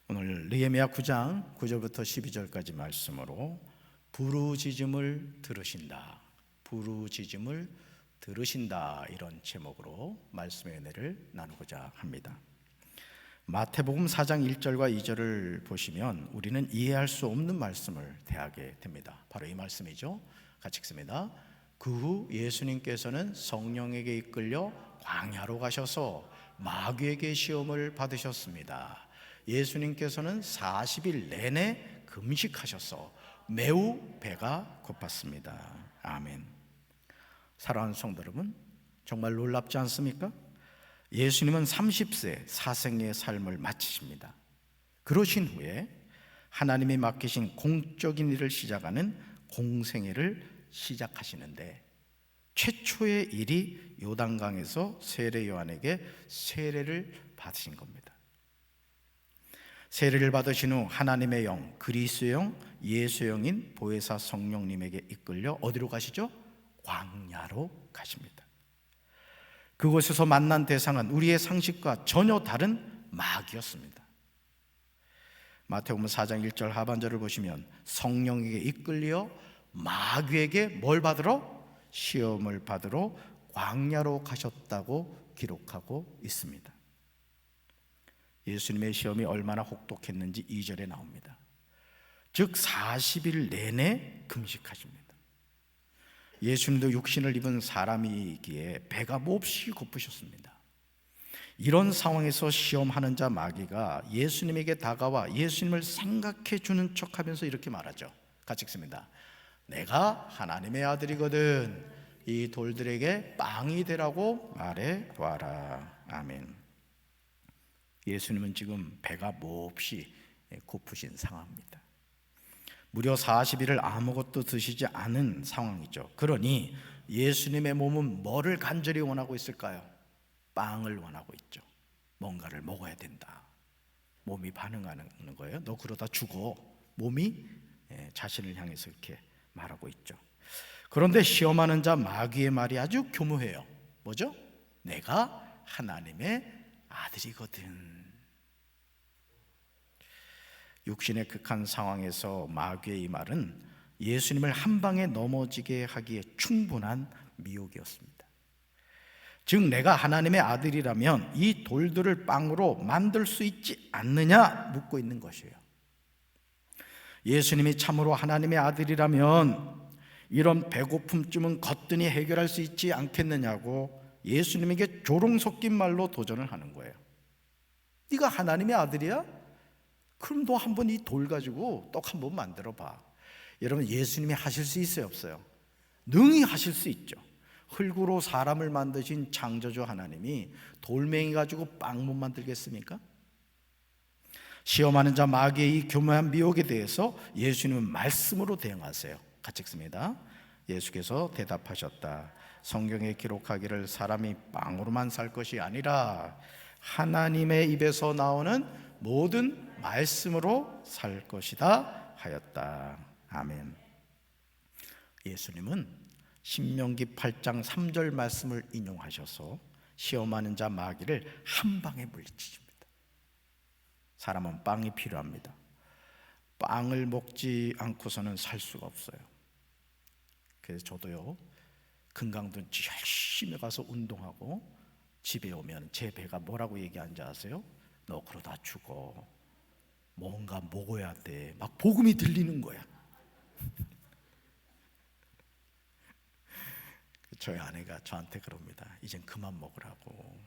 오늘 느헤미야 9장 9절부터 12절까지 말씀으로 부르짖음을 들으신다, 부르짖음을 들으신다, 이런 제목으로 말씀의 은혜를 나누고자 합니다. 마태복음 4장 1절과 2절을 보시면 우리는 이해할 수 없는 말씀을 대하게 됩니다. 바로 이 말씀이죠. 같이 읽습니다. 그 후 예수님께서는 성령에게 이끌려 광야로 가셔서 마귀에게 시험을 받으셨습니다. 예수님께서는 40일 내내 금식하셔서 매우 배가 고팠습니다. 아멘. 사랑하는 성도 여러분, 정말 놀랍지 않습니까? 예수님은 30세 사생의 삶을 마치십니다. 그러신 후에 하나님이 맡기신 공적인 일을 시작하는 공생애를 시작하시는데, 최초의 일이 요단강에서 세례 요한에게 세례를 받으신 겁니다. 세례를 받으신 후 하나님의 영, 그리스도의 영, 예수의 영인 보혜사 성령님에게 이끌려 어디로 가시죠? 광야로 가십니다. 그곳에서 만난 대상은 우리의 상식과 전혀 다른 마귀였습니다. 마태복음 4장 1절 하반절을 보시면 성령에게 이끌려 마귀에게 뭘 받으러? 시험을 받으러 광야로 가셨다고 기록하고 있습니다. 예수님의 시험이 얼마나 혹독했는지 2절에 나옵니다. 즉 40일 내내 금식하십니다. 예수님도 육신을 입은 사람이기에 배가 몹시 고프셨습니다. 이런 상황에서 시험하는 자 마귀가 예수님에게 다가와 예수님을 생각해 주는 척하면서 이렇게 말하죠. 같이 읽습니다. 내가 하나님의 아들이거든 이 돌들에게 빵이 되라고 말해 보아라. 아멘. 예수님은 지금 배가 몹시 고프신 상황입니다. 무려 40일을 아무것도 드시지 않은 상황이죠. 그러니 예수님의 몸은 뭐를 간절히 원하고 있을까요? 빵을 원하고 있죠. 뭔가를 먹어야 된다. 몸이 반응하는 거예요. 너 그러다 죽어. 몸이 자신을 향해서 이렇게 말하고 있죠. 그런데 시험하는 자 마귀의 말이 아주 교묘해요. 뭐죠? 내가 하나님의 아들이거든. 육신의 극한 상황에서 마귀의 이 말은 예수님을 한 방에 넘어지게 하기에 충분한 미혹이었습니다. 즉 내가 하나님의 아들이라면 이 돌들을 빵으로 만들 수 있지 않느냐 묻고 있는 것이에요. 예수님이 참으로 하나님의 아들이라면 이런 배고픔쯤은 거뜬히 해결할 수 있지 않겠느냐고 예수님에게 조롱 섞인 말로 도전을 하는 거예요. 네가 하나님의 아들이야? 그럼 너 한번 이 돌 가지고 떡 한번 만들어 봐. 여러분, 예수님이 하실 수 있어요, 없어요? 능히 하실 수 있죠. 흙으로 사람을 만드신 창조주 하나님이 돌멩이 가지고 빵 못 만들겠습니까? 시험하는 자 마귀의 이 교묘한 미혹에 대해서 예수님은 말씀으로 대응하세요. 같이 읽습니다. 예수께서 대답하셨다. 성경에 기록하기를 사람이 빵으로만 살 것이 아니라 하나님의 입에서 나오는 모든 말씀으로 살 것이다 하였다. 아멘. 예수님은 신명기 8장 3절 말씀을 인용하셔서 시험하는 자 마귀를 한 방에 물리치십니다. 사람은 빵이 필요합니다. 빵을 먹지 않고서는 살 수가 없어요. 그래서 저도요, 금강둔 열심히 가서 운동하고 집에 오면 제 배가 뭐라고 얘기하는지 아세요? 너 그러다 죽어. 뭔가 먹어야 돼. 막 복음이 들리는 거야. 저희 아내가 저한테 그럽니다. 이젠 그만 먹으라고.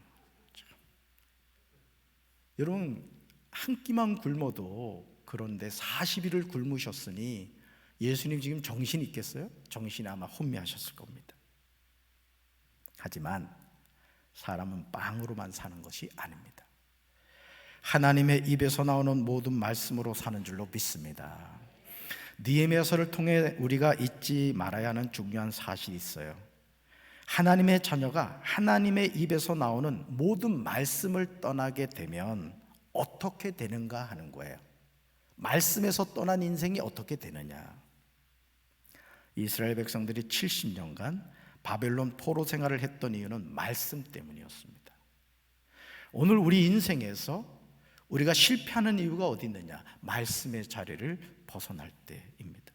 여러분, 한 끼만 굶어도 그런데 40일을 굶으셨으니 예수님 지금 정신이 있겠어요? 정신이 아마 혼미하셨을 겁니다. 하지만 사람은 빵으로만 사는 것이 아닙니다. 하나님의 입에서 나오는 모든 말씀으로 사는 줄로 믿습니다. 느헤미야서를 통해 우리가 잊지 말아야 하는 중요한 사실이 있어요. 하나님의 자녀가 하나님의 입에서 나오는 모든 말씀을 떠나게 되면 어떻게 되는가 하는 거예요. 말씀에서 떠난 인생이 어떻게 되느냐. 이스라엘 백성들이 70년간 바벨론 포로 생활을 했던 이유는 말씀 때문이었습니다. 오늘 우리 인생에서 우리가 실패하는 이유가 어디 있느냐? 말씀의 자리를 벗어날 때입니다.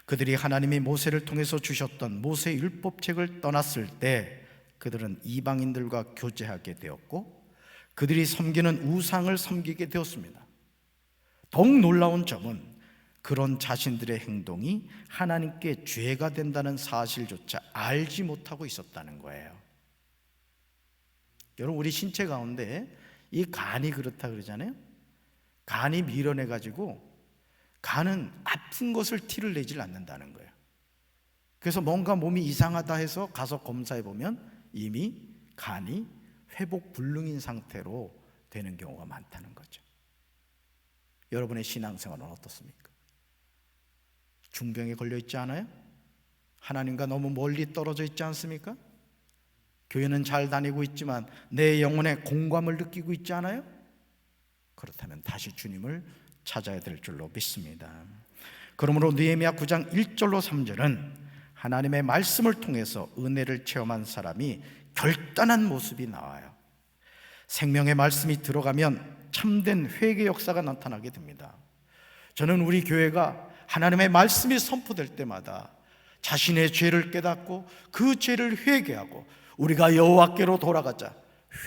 그들이 하나님이 모세를 통해서 주셨던 모세 율법책을 떠났을 때 그들은 이방인들과 교제하게 되었고 그들이 섬기는 우상을 섬기게 되었습니다. 더욱 놀라운 점은 그런 자신들의 행동이 하나님께 죄가 된다는 사실조차 알지 못하고 있었다는 거예요. 여러분, 우리 신체 가운데 이 간이 그렇다 그러잖아요. 간이 밀어내 가지고 간은 아픈 것을 티를 내질 않는다는 거예요. 그래서 뭔가 몸이 이상하다 해서 가서 검사해 보면 이미 간이 회복 불능인 상태로 되는 경우가 많다는 거죠. 여러분의 신앙생활은 어떻습니까? 중병에 걸려 있지 않아요? 하나님과 너무 멀리 떨어져 있지 않습니까? 교회는 잘 다니고 있지만 내 영혼에 공감을 느끼고 있지 않아요? 그렇다면 다시 주님을 찾아야 될 줄로 믿습니다. 그러므로 느헤미야 9장 1절로 3절은 하나님의 말씀을 통해서 은혜를 체험한 사람이 결단한 모습이 나와요. 생명의 말씀이 들어가면 참된 회개 역사가 나타나게 됩니다. 저는 우리 교회가 하나님의 말씀이 선포될 때마다 자신의 죄를 깨닫고 그 죄를 회개하고 우리가 여호와께로 돌아가자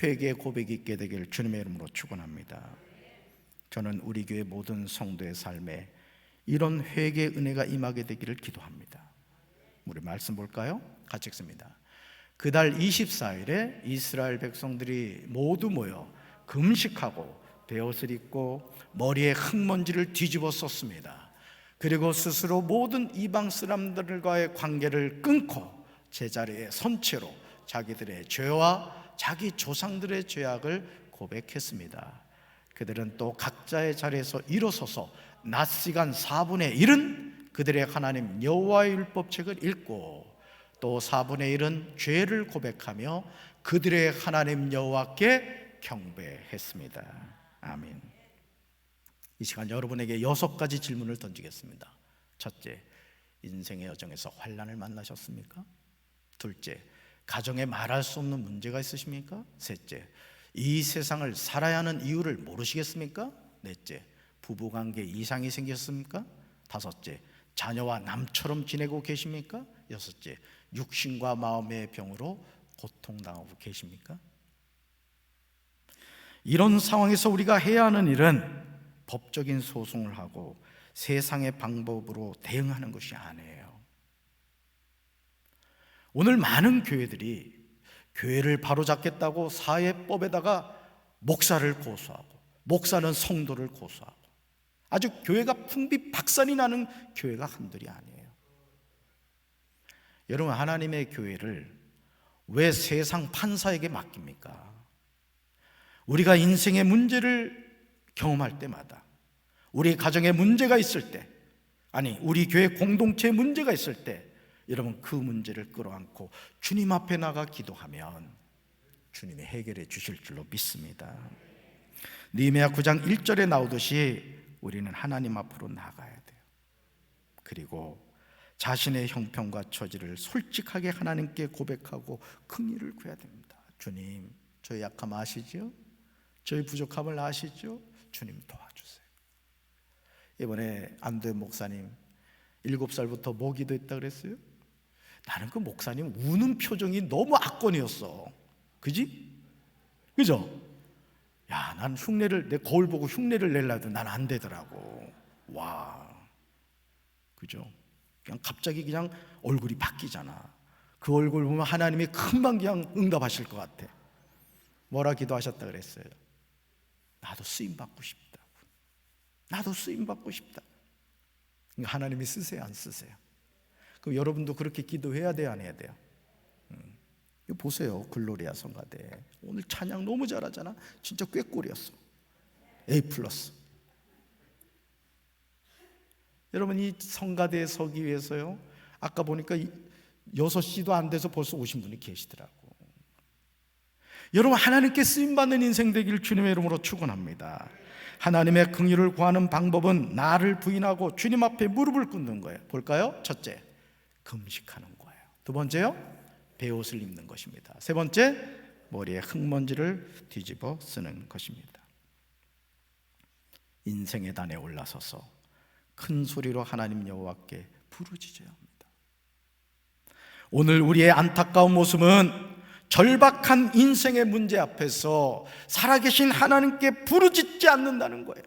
회개 고백이 있게 되길 주님의 이름으로 축원합니다. 저는 우리 교회 모든 성도의 삶에 이런 회개 은혜가 임하게 되기를 기도합니다. 우리 말씀 볼까요? 같이 읽습니다. 그달 24일에 이스라엘 백성들이 모두 모여 금식하고 베옷을 입고 머리에 흙먼지를 뒤집어 썼습니다. 그리고 스스로 모든 이방 사람들과의 관계를 끊고 제자리에 선 채로 자기들의 죄와 자기 조상들의 죄악을 고백했습니다. 그들은 또 각자의 자리에서 일어서서 낮 시간 4분의 1은 그들의 하나님 여호와의 율법책을 읽고 또 4분의 1은 죄를 고백하며 그들의 하나님 여호와께 경배했습니다. 아멘. 이 시간 여러분에게 6가지 질문을 던지겠습니다. 첫째, 인생의 여정에서 환난을 만나셨습니까? 둘째, 가정에 말할 수 없는 문제가 있으십니까? 셋째, 이 세상을 살아야 하는 이유를 모르시겠습니까? 넷째, 부부관계 이상이 생겼습니까? 다섯째, 자녀와 남처럼 지내고 계십니까? 여섯째, 육신과 마음의 병으로 고통당하고 계십니까? 이런 상황에서 우리가 해야 하는 일은 법적인 소송을 하고 세상의 방법으로 대응하는 것이 아니에요. 오늘 많은 교회들이 교회를 바로잡겠다고 사회법에다가 목사를 고소하고 목사는 성도를 고소하고 아주 교회가 풍비박산이 나는 교회가 한둘이 아니에요. 여러분, 하나님의 교회를 왜 세상 판사에게 맡깁니까? 우리가 인생의 문제를 경험할 때마다, 우리 가정에 문제가 있을 때, 아니 우리 교회 공동체에 문제가 있을 때 여러분 그 문제를 끌어안고 주님 앞에 나가 기도하면 주님이 해결해 주실 줄로 믿습니다. 느헤미야 9장 1절에 나오듯이 우리는 하나님 앞으로 나가야 돼요. 그리고 자신의 형편과 처지를 솔직하게 하나님께 고백하고 긍휼을 구해야 됩니다. 주님, 저희 약함 아시죠? 저희 부족함을 아시죠? 주님 도와주세요. 이번에 안도현 목사님 7살부터 모기도 있다 그랬어요. 나는 그 목사님 우는 표정이 너무 악권이었어. 그지? 그죠? 야, 난 흉내를, 내 거울 보고 흉내를 내려도 난 안 되더라고. 와, 그죠? 그냥 갑자기 그냥 얼굴이 바뀌잖아. 그 얼굴 보면 하나님이 금방 그냥 응답하실 것 같아. 뭐라 기도하셨다 그랬어요? 나도 쓰임받고 싶다고. 나도 쓰임받고 싶다. 하나님이 쓰세요, 안 쓰세요? 그럼 여러분도 그렇게 기도해야 돼요, 안 해야 돼요? 이거 보세요, 글로리아 성가대 오늘 찬양 너무 잘하잖아. 진짜 꾀꼬리였어. A+. 여러분, 이 성가대에 서기 위해서요, 아까 보니까 6시도 안 돼서 벌써 오신 분이 계시더라고. 여러분, 하나님께 쓰임받는 인생 되기를 주님의 이름으로 축원합니다. 하나님의 긍휼을 구하는 방법은 나를 부인하고 주님 앞에 무릎을 꿇는 거예요. 볼까요? 첫째, 금식하는 거예요. 두 번째요, 베옷을 입는 것입니다. 세 번째, 머리에 흙먼지를 뒤집어 쓰는 것입니다. 인생의 단에 올라서서 큰 소리로 하나님 여호와께 부르짖어야 합니다. 오늘 우리의 안타까운 모습은 절박한 인생의 문제 앞에서 살아계신 하나님께 부르짖지 않는다는 거예요.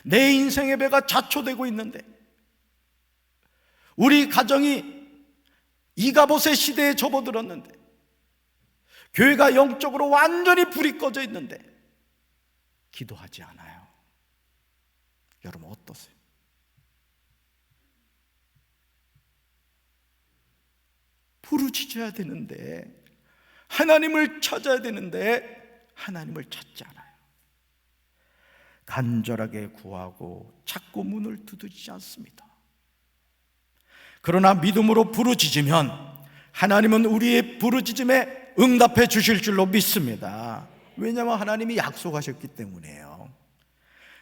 내 인생의 배가 자초되고 있는데, 우리 가정이 이가봇의 시대에 접어들었는데, 교회가 영적으로 완전히 불이 꺼져 있는데 기도하지 않아요. 여러분 어떠세요? 부르짖어야 되는데, 하나님을 찾아야 되는데 하나님을 찾지 않아요. 간절하게 구하고 찾고 문을 두드리지 않습니다. 그러나 믿음으로 부르짖으면 하나님은 우리의 부르짖음에 응답해 주실 줄로 믿습니다. 왜냐하면 하나님이 약속하셨기 때문이에요.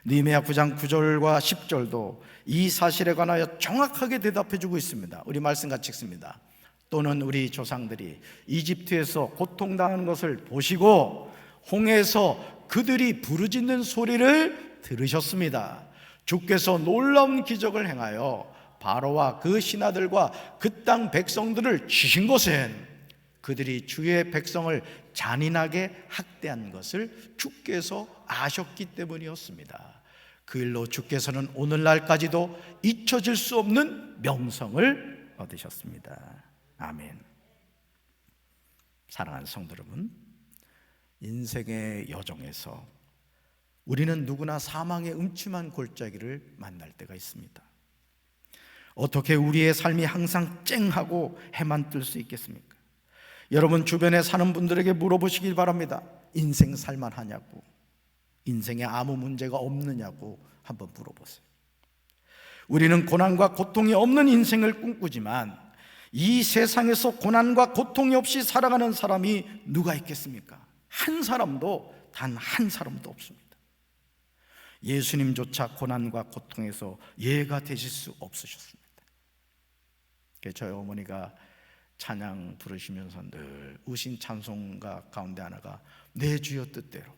느헤미야 9장 9절과 10절도 이 사실에 관하여 정확하게 대답해 주고 있습니다. 우리 말씀 같이 읽습니다. 또는 우리 조상들이 이집트에서 고통당하는 것을 보시고 홍해에서 그들이 부르짖는 소리를 들으셨습니다. 주께서 놀라운 기적을 행하여 바로와 그 신하들과 그 땅 백성들을 치신 것은 그들이 주의 백성을 잔인하게 학대한 것을 주께서 아셨기 때문이었습니다. 그 일로 주께서는 오늘날까지도 잊혀질 수 없는 명성을 얻으셨습니다. 아멘. 사랑하는 성도 여러분, 인생의 여정에서 우리는 누구나 사망의 음침한 골짜기를 만날 때가 있습니다. 어떻게 우리의 삶이 항상 쨍하고 해만 뜰 수 있겠습니까? 여러분 주변에 사는 분들에게 물어보시길 바랍니다. 인생 살만하냐고, 인생에 아무 문제가 없느냐고 한번 물어보세요. 우리는 고난과 고통이 없는 인생을 꿈꾸지만 이 세상에서 고난과 고통이 없이 살아가는 사람이 누가 있겠습니까? 한 사람도, 단 한 사람도 없습니다. 예수님조차 고난과 고통에서 예가 되실 수 없으셨습니다. 저희 어머니가 찬양 부르시면서 늘 우신 찬송가 가운데 하나가 내 주여 뜻대로,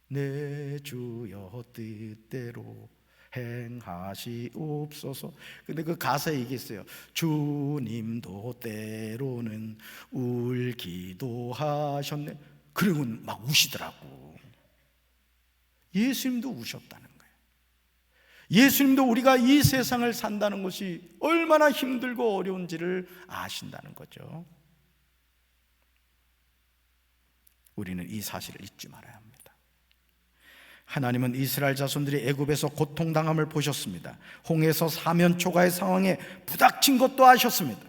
내 주여 뜻대로 행하시옵소서. 근데 그 가사에 이게 있어요. 주님도 때로는 울기도 하셨네. 그리고 막 우시더라고. 예수님도 우셨다는 거예요. 예수님도 우리가 이 세상을 산다는 것이 얼마나 힘들고 어려운지를 아신다는 거죠. 우리는 이 사실을 잊지 말아야 합니다. 하나님은 이스라엘 자손들이 애굽에서 고통당함을 보셨습니다. 홍해에서 사면초가의 상황에 부닥친 것도 아셨습니다.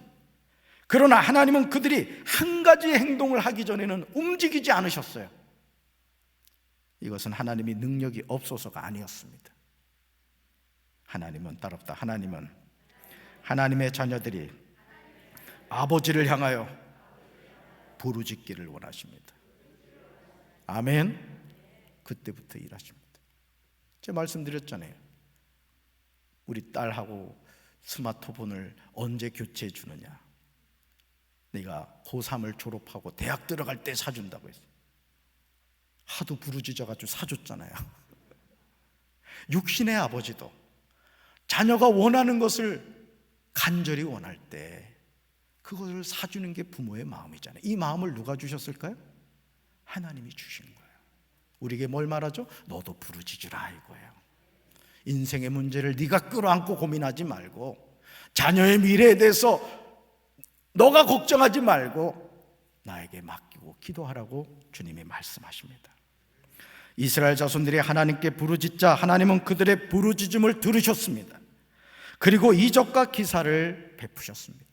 그러나 하나님은 그들이 한 가지 행동을 하기 전에는 움직이지 않으셨어요. 이것은 하나님이 능력이 없어서가 아니었습니다. 하나님은 따롭다. 하나님은 하나님의 자녀들이 아버지를 향하여 부르짖기를 원하십니다. 아멘. 그때부터 일하십니다. 제가 말씀드렸잖아요. 우리 딸하고 스마트폰을 언제 교체해 주느냐. 내가 고3을 졸업하고 대학 들어갈 때 사준다고 했어요. 하도 부르짖어가지고 사줬잖아요. 육신의 아버지도 자녀가 원하는 것을 간절히 원할 때 그것을 사주는 게 부모의 마음이잖아요. 이 마음을 누가 주셨을까요? 하나님이 주신 거예요. 우리에게 뭘 말하죠? 너도 부르짖으라 이거예요. 인생의 문제를 네가 끌어안고 고민하지 말고, 자녀의 미래에 대해서 너가 걱정하지 말고 나에게 맡기고 기도하라고 주님이 말씀하십니다. 이스라엘 자손들이 하나님께 부르짖자 하나님은 그들의 부르짖음을 들으셨습니다. 그리고 이적과 기사를 베푸셨습니다.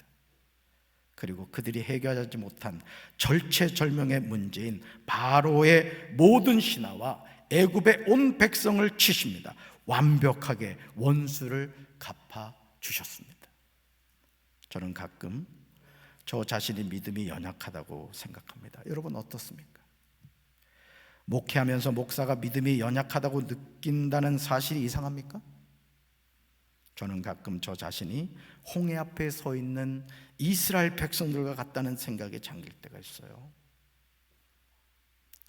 그리고 그들이 해결하지 못한 절체절명의 문제인 바로의 모든 신하와 애굽의 온 백성을 치십니다. 완벽하게 원수를 갚아주셨습니다. 저는 가끔 저 자신의 믿음이 연약하다고 생각합니다. 여러분 어떻습니까? 목회하면서 목사가 믿음이 연약하다고 느낀다는 사실이 이상합니까? 저는 가끔 저 자신이 홍해 앞에 서 있는 이스라엘 백성들과 같다는 생각에 잠길 때가 있어요.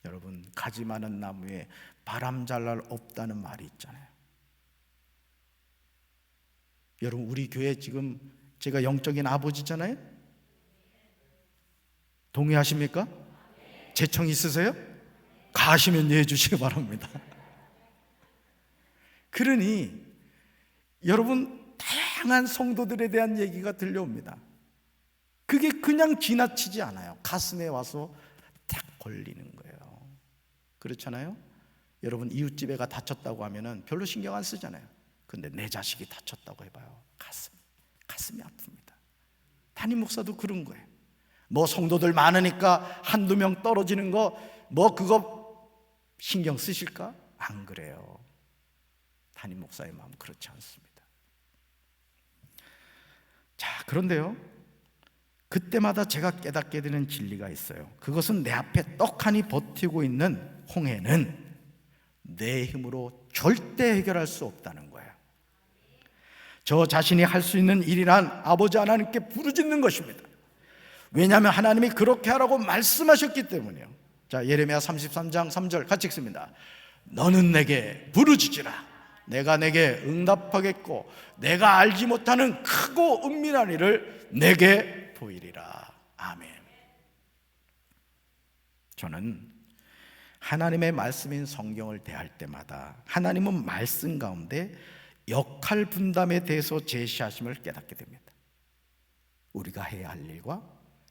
여러분, 가지 많은 나무에 바람 잘 날 없다는 말이 있잖아요. 여러분, 우리 교회 지금 제가 영적인 아버지잖아요. 동의하십니까? 재청 있으세요? 가시면 예 주시기 바랍니다. 그러니 여러분, 다양한 성도들에 대한 얘기가 들려옵니다. 그게 그냥 지나치지 않아요. 가슴에 와서 딱 걸리는 거예요. 그렇잖아요? 여러분, 이웃집애가 다쳤다고 하면은 별로 신경 안 쓰잖아요. 근데 내 자식이 다쳤다고 해봐요. 가슴이 아픕니다. 담임 목사도 그런 거예요. 뭐 성도들 많으니까 한두 명 떨어지는 거 뭐 그거 신경 쓰실까? 안 그래요. 담임 목사의 마음 그렇지 않습니다. 자, 그런데요, 그때마다 제가 깨닫게 되는 진리가 있어요. 그것은 내 앞에 떡하니 버티고 있는 홍해는 내 힘으로 절대 해결할 수 없다는 거예요. 저 자신이 할 수 있는 일이란 아버지 하나님께 부르짖는 것입니다. 왜냐하면 하나님이 그렇게 하라고 말씀하셨기 때문이에요. 자, 예레미야 33장 3절 같이 읽습니다. 너는 내게 부르짖으라. 내가 내게 응답하겠고 내가 알지 못하는 크고 은밀한 일을 내게 보이리라. 아멘. 저는 하나님의 말씀인 성경을 대할 때마다 하나님은 말씀 가운데 역할 분담에 대해서 제시하심을 깨닫게 됩니다. 우리가 해야 할 일과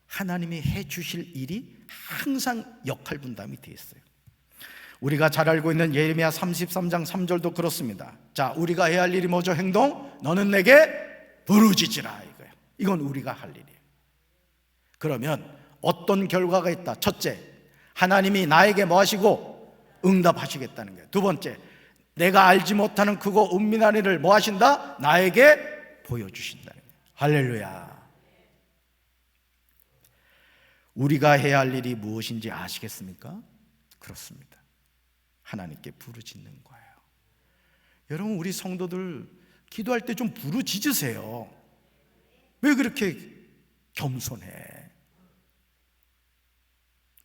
하나님이 해 주실 일이 항상 역할 분담이 되어 있어요. 우리가 잘 알고 있는 예레미야 33장 3절도 그렇습니다. 자, 우리가 해야 할 일이 뭐죠? 행동? 너는 내게 부르짖으라, 이거예요. 이건 우리가 할 일이에요. 그러면 어떤 결과가 있다? 첫째, 하나님이 나에게 뭐 하시고? 응답하시겠다는 거예요. 두 번째, 내가 알지 못하는 그거 은밀한 일을 뭐 하신다? 나에게 보여주신다는 거예요. 할렐루야. 우리가 해야 할 일이 무엇인지 아시겠습니까? 그렇습니다. 하나님께 부르짖는 거예요. 여러분, 우리 성도들 기도할 때 좀 부르짖으세요. 왜 그렇게 겸손해?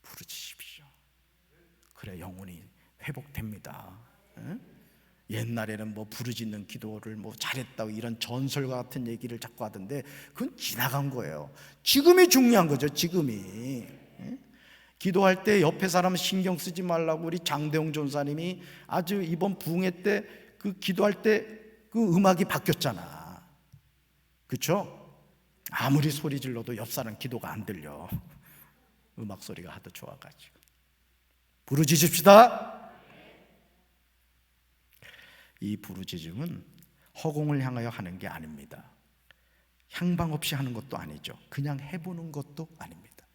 부르짖으십시오. 그래 영혼이 회복됩니다. 응? 옛날에는 뭐 부르짖는 기도를 뭐 잘했다고 이런 전설과 같은 얘기를 자꾸 하던데 그건 지나간 거예요. 지금이 중요한 거죠. 지금이. 기도할 때 옆에 사람 신경 쓰지 말라고 우리 장대웅 전사님이 아주 이번 부흥회 때 그 기도할 때 그 음악이 바뀌었잖아. 그렇죠? 아무리 소리 질러도 옆 사람 기도가 안 들려. 음악 소리가 하도 좋아가지고. 부르짖읍시다. 이 부르짖음은 허공을 향하여 하는 게 아닙니다. 향방 없이 하는 것도 아니죠. 그냥 해보는 것도 아닙니다.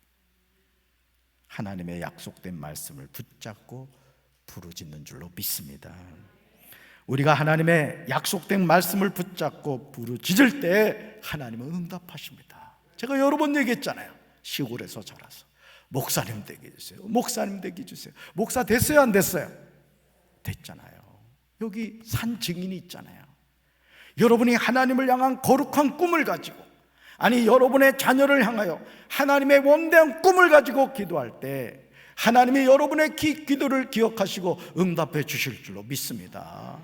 하나님의 약속된 말씀을 붙잡고 부르짖는 줄로 믿습니다. 우리가 하나님의 약속된 말씀을 붙잡고 부르짖을 때 하나님은 응답하십니다. 제가 여러 번 얘기했잖아요. 시골에서 자라서 목사님 되게 해주세요. 목사님 되게 해주세요. 목사 됐어요? 안 됐어요? 됐잖아요. 여기 산 증인이 있잖아요. 여러분이 하나님을 향한 거룩한 꿈을 가지고, 아니 여러분의 자녀를 향하여 하나님의 원대한 꿈을 가지고 기도할 때 하나님이 여러분의 기도를 기억하시고 응답해 주실 줄로 믿습니다.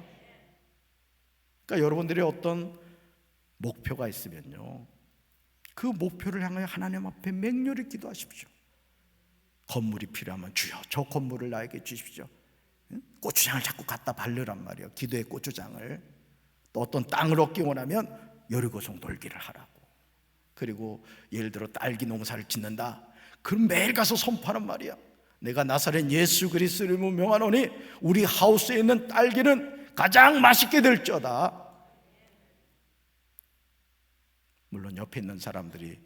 그러니까 여러분들이 어떤 목표가 있으면요, 그 목표를 향하여 하나님 앞에 맹렬히 기도하십시오. 건물이 필요하면 주여 저 건물을 나에게 주십시오. 고추장을 자꾸 갖다 바르란 말이에요. 기도의 고추장을. 또 어떤 땅을 얻기 원하면 여리고성 돌기를 하라고. 그리고 예를 들어 딸기 농사를 짓는다. 그럼 매일 가서 선포하란 말이야. 내가 나사렛 예수 그리스도를 명하노니 우리 하우스에 있는 딸기는 가장 맛있게 될지어다. 물론 옆에 있는 사람들이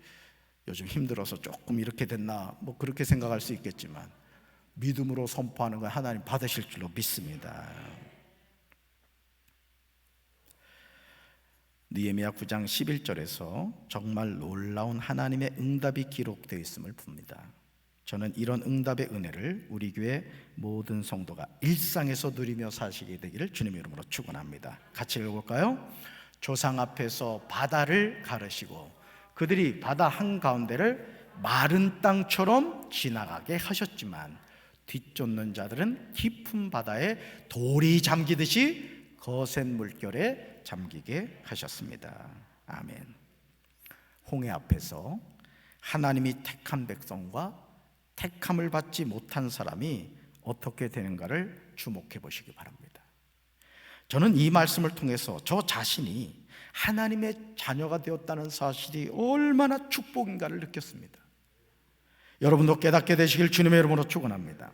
요즘 힘들어서 조금 이렇게 됐나 뭐 그렇게 생각할 수 있겠지만 믿음으로 선포하는 건 하나님 받으실 줄로 믿습니다. 느헤미야 9장 11절에서 정말 놀라운 하나님의 응답이 기록되어 있음을 봅니다. 저는 이런 응답의 은혜를 우리 교회 모든 성도가 일상에서 누리며 사시게 되기를 주님의 이름으로 축원합니다. 같이 읽어볼까요? 조상 앞에서 바다를 가르시고 그들이 바다 한가운데를 마른 땅처럼 지나가게 하셨지만 뒤쫓는 자들은 깊은 바다에 돌이 잠기듯이 거센 물결에 잠기게 하셨습니다. 아멘. 홍해 앞에서 하나님이 택한 백성과 택함을 받지 못한 사람이 어떻게 되는가를 주목해 보시기 바랍니다. 저는 이 말씀을 통해서 저 자신이 하나님의 자녀가 되었다는 사실이 얼마나 축복인가를 느꼈습니다. 여러분도 깨닫게 되시길 주님의 이름으로 축원합니다.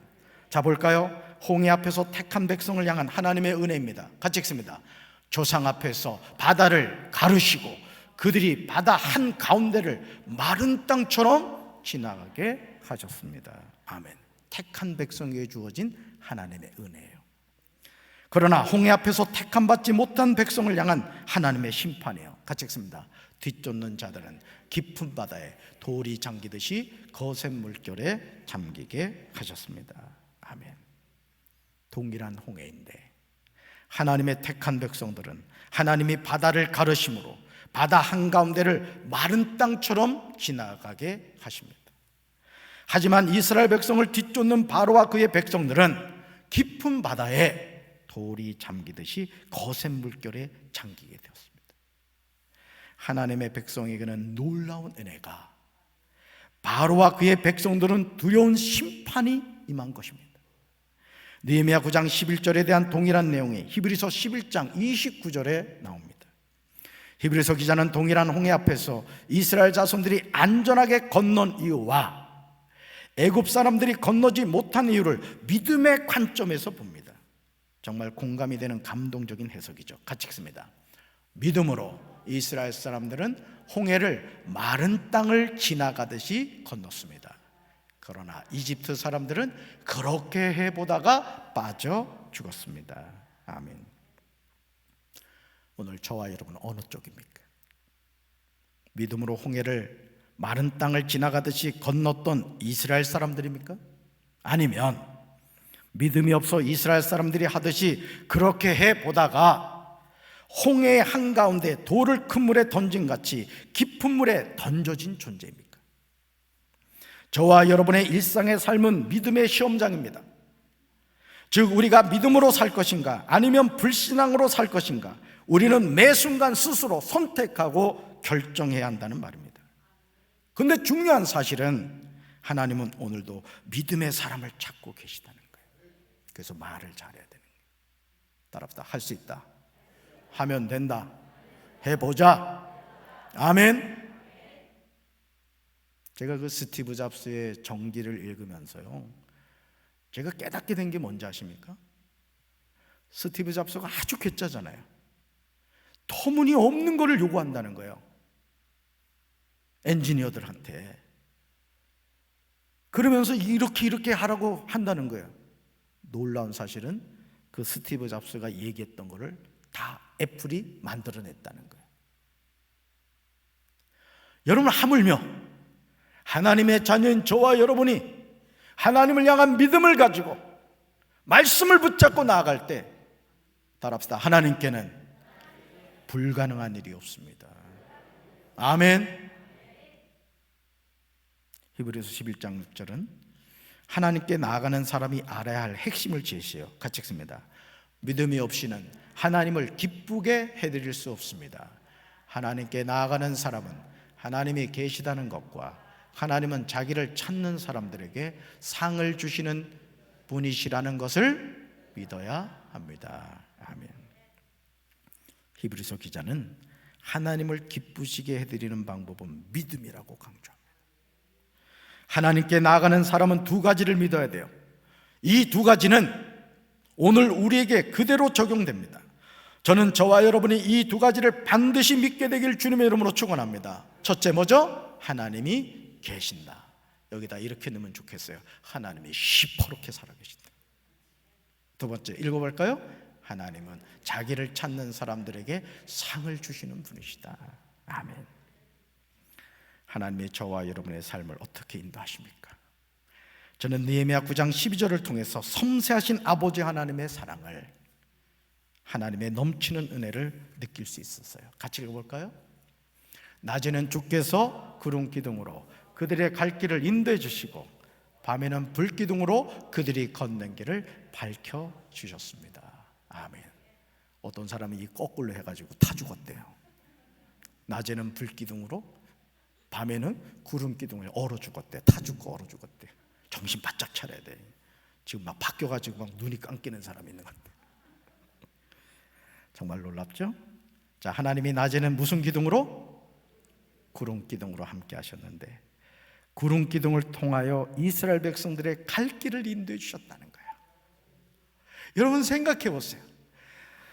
자, 볼까요? 홍해 앞에서 택한 백성을 향한 하나님의 은혜입니다. 같이 읽습니다. 조상 앞에서 바다를 가르시고 그들이 바다 한 가운데를 마른 땅처럼 지나가게 하셨습니다. 아멘. 택한 백성에게 주어진 하나님의 은혜예요. 그러나 홍해 앞에서 택함 받지 못한 백성을 향한 하나님의 심판이에요. 같이 읽습니다. 뒤쫓는 자들은 깊은 바다에 돌이 잠기듯이 거센 물결에 잠기게 하셨습니다. 아멘. 동일한 홍해인데 하나님의 택한 백성들은 하나님이 바다를 가르심으로 바다 한가운데를 마른 땅처럼 지나가게 하십니다. 하지만 이스라엘 백성을 뒤쫓는 바로와 그의 백성들은 깊은 바다에 돌이 잠기듯이 거센 물결에 잠기게 되었습니다. 하나님의 백성에게는 놀라운 은혜가, 바로와 그의 백성들은 두려운 심판이 임한 것입니다. 느헤미야 9장 11절에 대한 동일한 내용이 히브리서 11장 29절에 나옵니다. 히브리서 기자는 동일한 홍해 앞에서 이스라엘 자손들이 안전하게 건넌 이유와 애굽 사람들이 건너지 못한 이유를 믿음의 관점에서 봅니다. 정말 공감이 되는 감동적인 해석이죠. 같이 읽습니다. 믿음으로 이스라엘 사람들은 홍해를 마른 땅을 지나가듯이 건넜습니다. 그러나 이집트 사람들은 그렇게 해보다가 빠져 죽었습니다. 아멘. 오늘 저와 여러분은 어느 쪽입니까? 믿음으로 홍해를 마른 땅을 지나가듯이 건넜던 이스라엘 사람들입니까? 아니면 믿음이 없어 이스라엘 사람들이 하듯이 그렇게 해보다가 홍해의 한가운데 돌을 큰 물에 던진 같이 깊은 물에 던져진 존재입니까? 저와 여러분의 일상의 삶은 믿음의 시험장입니다. 즉 우리가 믿음으로 살 것인가 아니면 불신앙으로 살 것인가, 우리는 매 순간 스스로 선택하고 결정해야 한다는 말입니다. 그런데 중요한 사실은 하나님은 오늘도 믿음의 사람을 찾고 계시다는 거예요. 그래서 말을 잘해야 되는 거예요. 따라합시다. 할 수 있다, 하면 된다, 해보자. 아멘. 제가 그 스티브 잡스의 정기를 읽으면서요, 제가 깨닫게 된 게 뭔지 아십니까? 스티브 잡스가 아주 괴짜잖아요. 터무니없는 거를 요구한다는 거예요, 엔지니어들한테. 그러면서 이렇게 하라고 한다는 거예요. 놀라운 사실은 그 스티브 잡스가 얘기했던 거를 다 애플이 만들어냈다는 거예요. 여러분, 하물며 하나님의 자녀인 저와 여러분이 하나님을 향한 믿음을 가지고 말씀을 붙잡고 나아갈 때, 따라합시다, 하나님께는 불가능한 일이 없습니다. 아멘. 히브리서 11장 6절은 하나님께 나아가는 사람이 알아야 할 핵심을 제시해요. 같이 읽습니다. 믿음이 없이는 하나님을 기쁘게 해드릴 수 없습니다. 하나님께 나아가는 사람은 하나님이 계시다는 것과 하나님은 자기를 찾는 사람들에게 상을 주시는 분이시라는 것을 믿어야 합니다. 아멘. 히브리서 기자는 하나님을 기쁘시게 해드리는 방법은 믿음이라고 강조합니다. 하나님께 나아가는 사람은 두 가지를 믿어야 돼요. 이 두 가지는 오늘 우리에게 그대로 적용됩니다. 저는 저와 여러분이 이 두 가지를 반드시 믿게 되길 주님의 이름으로 축원합니다. 첫째 뭐죠? 하나님이 계신다. 여기다 이렇게 넣으면 좋겠어요. 하나님이 시퍼렇게 살아계신다. 두 번째 읽어볼까요? 하나님은 자기를 찾는 사람들에게 상을 주시는 분이시다. 아멘. 하나님의 저와 여러분의 삶을 어떻게 인도하십니까? 저는 느헤미야 9장 12절을 통해서 섬세하신 아버지 하나님의 사랑을, 하나님의 넘치는 은혜를 느낄 수 있었어요. 같이 읽어볼까요? 낮에는 주께서 구름 기둥으로 그들의 갈 길을 인도해 주시고 밤에는 불기둥으로 그들이 걷는 길을 밝혀주셨습니다. 아멘. 어떤 사람이 이 거꾸로 해가지고 타 죽었대요. 낮에는 불기둥으로, 밤에는 구름기둥을 얼어 죽었대. 타 죽고 얼어 죽었대. 정신 바짝 차려야 돼. 지금 막 바뀌어가지고 막 눈이 감기는 사람이 있는 것 같아. 정말 놀랍죠? 자, 하나님이 낮에는 무슨 기둥으로? 구름기둥으로 함께 하셨는데, 구름기둥을 통하여 이스라엘 백성들의 갈 길을 인도해 주셨다는 거예요. 여러분 생각해 보세요.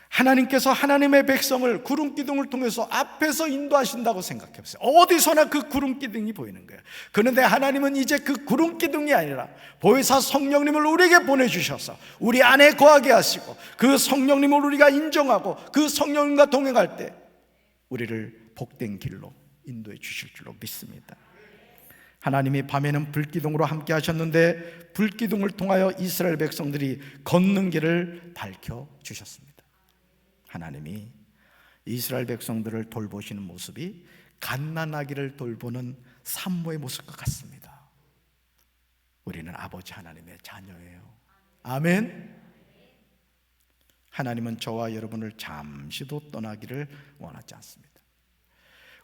하나님께서 하나님의 백성을 구름기둥을 통해서 앞에서 인도하신다고 생각해 보세요. 어디서나 그 구름기둥이 보이는 거예요. 그런데 하나님은 이제 그 구름기둥이 아니라 보혜사 성령님을 우리에게 보내주셔서 우리 안에 거하게 하시고, 그 성령님을 우리가 인정하고 그 성령님과 동행할 때 우리를 복된 길로 인도해 주실 줄로 믿습니다. 하나님이 밤에는 불기둥으로 함께 하셨는데, 불기둥을 통하여 이스라엘 백성들이 걷는 길을 밝혀주셨습니다. 하나님이 이스라엘 백성들을 돌보시는 모습이 갓난아기를 돌보는 산모의 모습과 같습니다. 우리는 아버지 하나님의 자녀예요. 아멘. 하나님은 저와 여러분을 잠시도 떠나기를 원하지 않습니다.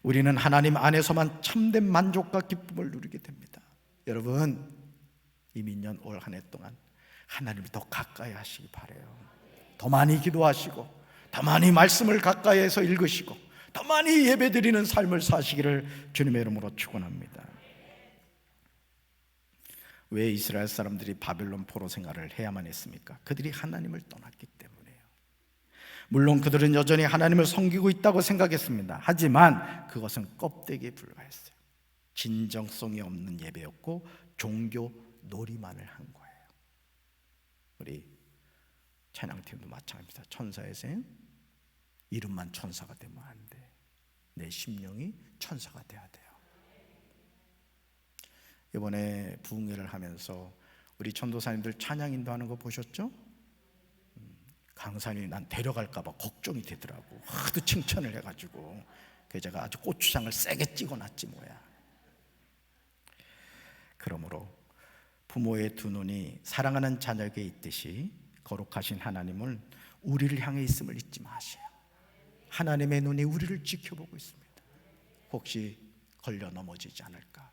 우리는 하나님 안에서만 참된 만족과 기쁨을 누리게 됩니다. 여러분, 이 민년 올 한 해 동안 하나님이 더 가까이 하시기 바라요. 더 많이 기도하시고, 더 많이 말씀을 가까이에서 읽으시고, 더 많이 예배드리는 삶을 사시기를 주님의 이름으로 축원합니다. 왜 이스라엘 사람들이 바벨론 포로 생활을 해야만 했습니까? 그들이 하나님을 떠났기 때문이에요. 물론 그들은 여전히 하나님을 섬기고 있다고 생각했습니다. 하지만 그것은 껍데기에 불과했어요. 진정성이 없는 예배였고 종교 놀이만을 한 거예요. 우리 찬양팀도 마찬가지입니다. 천사의 생, 이름만 천사가 되면 안 돼. 내 심령이 천사가 돼야 돼요. 이번에 부흥회를 하면서 우리 전도사님들 찬양 인도하는 거 보셨죠? 강산이 난 데려갈까 봐 걱정이 되더라고. 하도 칭찬을 해가지고 그래서 제가 아주 고추장을 세게 찍어놨지 뭐야. 그러므로 부모의 두 눈이 사랑하는 자녀에게 있듯이 거룩하신 하나님은 우리를 향해 있음을 잊지 마세요. 하나님의 눈이 우리를 지켜보고 있습니다. 혹시 걸려 넘어지지 않을까?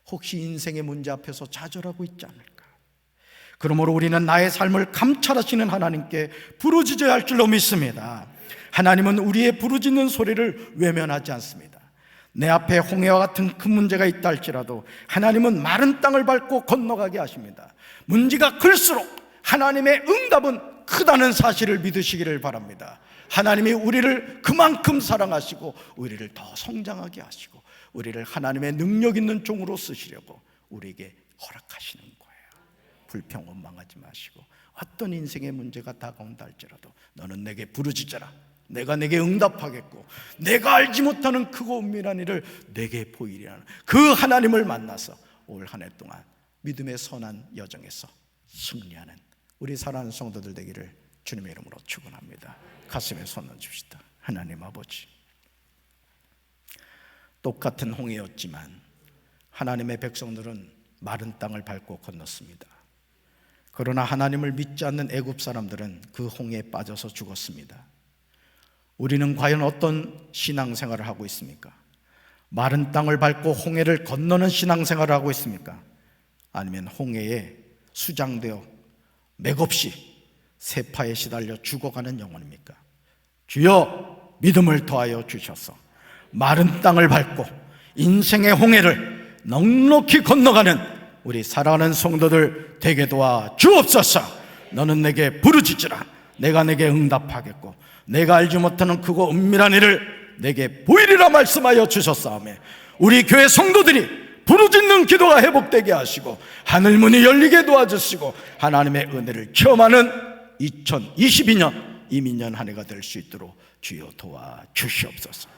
혹시 인생의 문제 앞에서 좌절하고 있지 않을까? 그러므로 우리는 나의 삶을 감찰하시는 하나님께 부르짖어야 할 줄로 믿습니다. 하나님은 우리의 부르짖는 소리를 외면하지 않습니다. 내 앞에 홍해와 같은 큰 문제가 있다 할지라도 하나님은 마른 땅을 밟고 건너가게 하십니다. 문제가 클수록 하나님의 응답은 크다는 사실을 믿으시기를 바랍니다. 하나님이 우리를 그만큼 사랑하시고 우리를 더 성장하게 하시고 우리를 하나님의 능력 있는 종으로 쓰시려고 우리에게 허락하시는 거예요. 불평 원망하지 마시고, 어떤 인생의 문제가 다가온다 할지라도 너는 내게 부르짖어라. 내가 내게 응답하겠고 내가 알지 못하는 크고 은밀한 일을 내게 보이리라는 그 하나님을 만나서 올 한 해 동안 믿음의 선한 여정에서 승리하는 우리 사랑하는 성도들 되기를 주님의 이름으로 축원합니다. 가슴에 손 얹읍시다. 하나님 아버지, 똑같은 홍해였지만 하나님의 백성들은 마른 땅을 밟고 건넜습니다. 그러나 하나님을 믿지 않는 애굽 사람들은 그 홍해에 빠져서 죽었습니다. 우리는 과연 어떤 신앙생활을 하고 있습니까? 마른 땅을 밟고 홍해를 건너는 신앙생활을 하고 있습니까? 아니면 홍해에 수장되어 맥없이 세파에 시달려 죽어가는 영혼입니까? 주여 믿음을 더하여 주셔서 마른 땅을 밟고 인생의 홍해를 넉넉히 건너가는 우리 사랑하는 성도들 되게 도와 주옵소서. 너는 내게 부르짖으라. 내가 내게 응답하겠고 내가 알지 못하는 크고 은밀한 일을 내게 보이리라 말씀하여 주셨사오매 우리 교회 성도들이 부르짖는 기도가 회복되게 하시고 하늘문이 열리게 도와주시고 하나님의 은혜를 체험하는 2022년 이민년 한 해가 될 수 있도록 주여 도와주시옵소서.